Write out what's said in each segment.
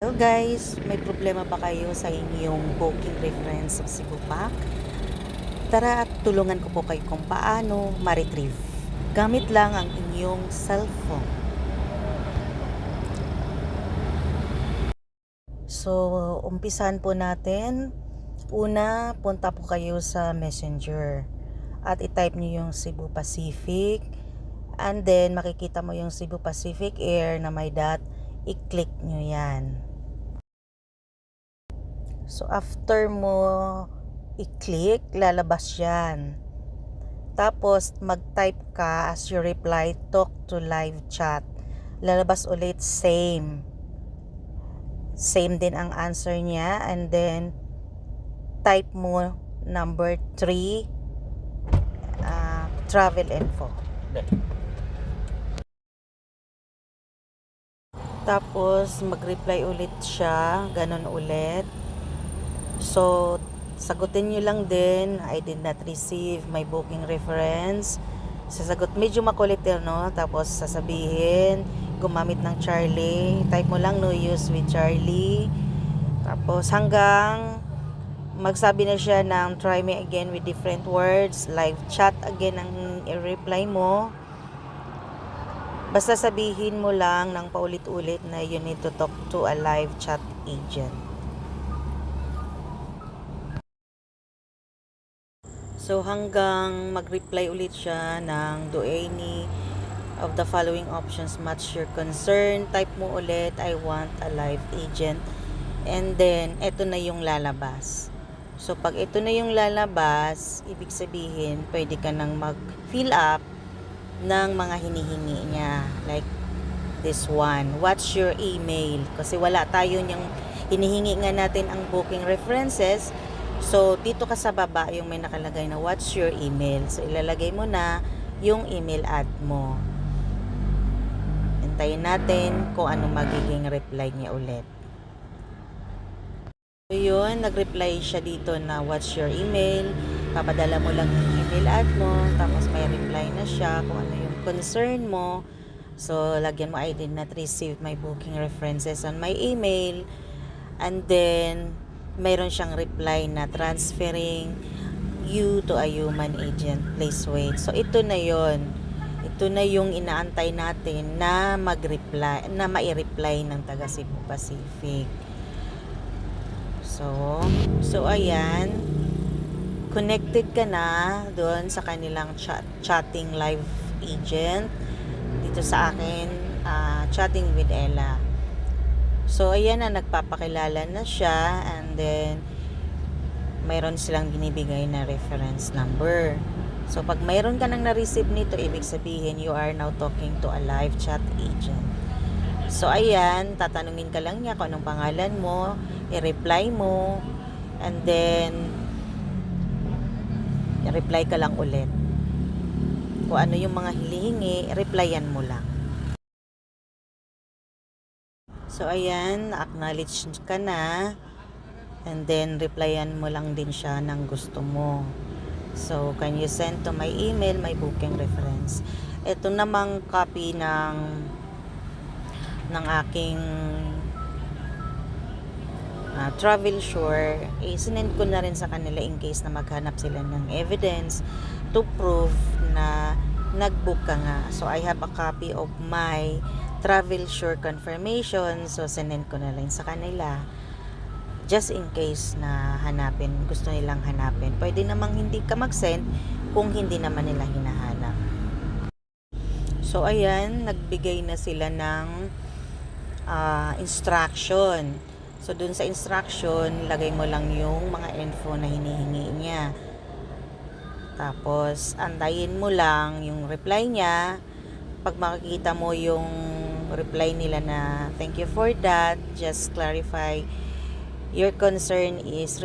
So guys, may problema ba kayo sa inyong booking reference sa Cebu Pack? Tara at tulungan ko po kayo kung paano ma-retrieve. Gamit lang ang inyong cellphone. So, umpisahan po natin. Una, punta po kayo sa Messenger at i-type nyo yung Cebu Pacific, and then makikita mo yung Cebu Pacific Air na may dot, i-click nyo yan. So after mo i-click, lalabas yan. Tapos mag-type ka as your reply, talk to live chat. Lalabas ulit same. Same din ang answer niya, and then type mo number 3, travel info. Tapos mag-reply ulit siya, ganun ulit. So sagutin nyo lang din, I did not receive my booking reference. Sasagot, medyo makulit yun, no? Tapos sasabihin, gumamit ng Charlie. Type mo lang no use with Charlie. Tapos hanggang magsabi na siya ng try me again with different words, live chat again ang i-reply mo. Basta sabihin mo lang ng paulit-ulit na you need to talk to a live chat agent. So hanggang mag-reply ulit siya ng do any of the following options match your concern, type mo ulit I want a live agent, and then ito na yung lalabas. So pag ito na yung lalabas, ibig sabihin pwede ka nang mag-fill up ng mga hinihingi niya, like this one, what's your email, kasi wala tayo niyang hinihingi nga natin ang booking references. So dito ka sa baba yung may nakalagay na what's your email, so ilalagay mo na yung email ad mo. Hintayin natin kung ano magiging reply niya ulit. So yun, nag-reply siya dito na what's your email. Papadala mo lang yung email ad mo, tapos may reply na siya kung ano yung concern mo. So lagyan mo I did not receive my booking references on my email, and then mayroon siyang reply na transferring you to a human agent, please wait. So ito na yon, ito na yung inaantay natin na mag-reply, na mai-reply ng taga Cebu Pacific. So ayan, connected ka na doon sa kanilang chatting live agent. Dito sa akin, chatting with Ella. So ayan na, nagpapakilala na siya, and then mayroon silang binibigay na reference number. So pag mayroon ka nang na-receive nito, ibig sabihin you are now talking to a live chat agent. So ayan, tatanungin ka lang niya kung anong pangalan mo, i-reply mo, and then i-reply ka lang ulit. Kung ano yung mga hilihingi, replyan mo lang. So ayan, acknowledge ka na, and then replyan mo lang din siya ng gusto mo. So can you send to my email my booking reference. Ito namang copy ng aking travel sure, sinend ko na rin sa kanila in case na maghanap sila ng evidence to prove na nag-book ka nga. So I have a copy of my travel sure confirmation, so sinend ko na lang sa kanila just in case na hanapin, gusto nilang hanapin. Pwede namang hindi ka mag-send kung hindi naman nila hinahanap. So ayan, nagbigay na sila ng instruction. So dun sa instruction, lagay mo lang yung mga info na hinihingi niya. Tapos antayin mo lang yung reply niya. Pag makikita mo yung reply nila na thank you for that, just clarify your concern is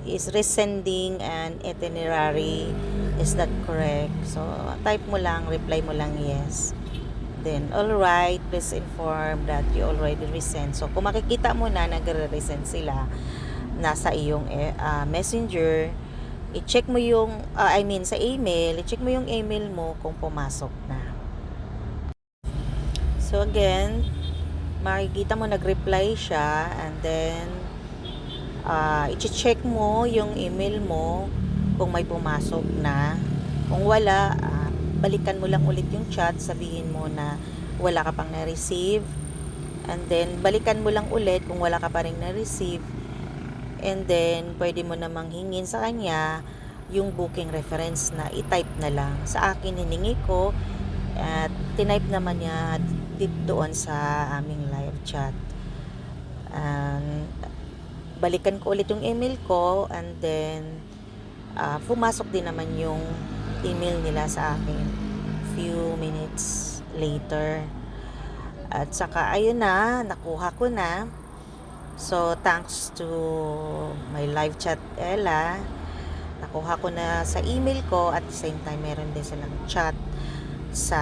resending an itinerary, is that correct? So type mo lang, reply mo lang yes. Then, alright, please inform that you already resend. So, kung makikita mo na nagre-resend sila, nasa iyong messenger, i-check mo yung, sa email, i-check mo yung email mo kung pumasok na. So, again, makikita mo nag-reply siya, and then i-check mo yung email mo kung may pumasok na. Kung wala, balikan mo lang ulit yung chat, sabihin mo na wala ka pang na-receive, and then balikan mo lang ulit kung wala ka pa rin na-receive, and then pwede mo namang hingin sa kanya yung booking reference na i-type na lang. Sa akin hiningi ko at tinype naman niya doon sa aming live chat. And balikan ko ulit yung email ko, and then pumasok din naman yung email nila sa akin few minutes later. At saka ayun na, nakuha ko na. So thanks to my live chat Ella, nakuha ko na sa email ko, at the same time meron din silang chat sa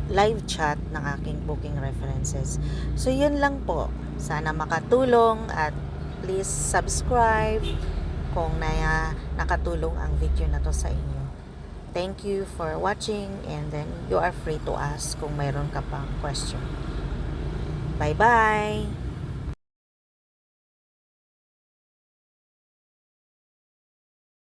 live chat ng aking booking references. So yun lang po, sana makatulong, at please subscribe kung nakatulong ang video na to sa inyo. Thank you for watching, and then you are free to ask kung mayroon ka pang question. Bye bye!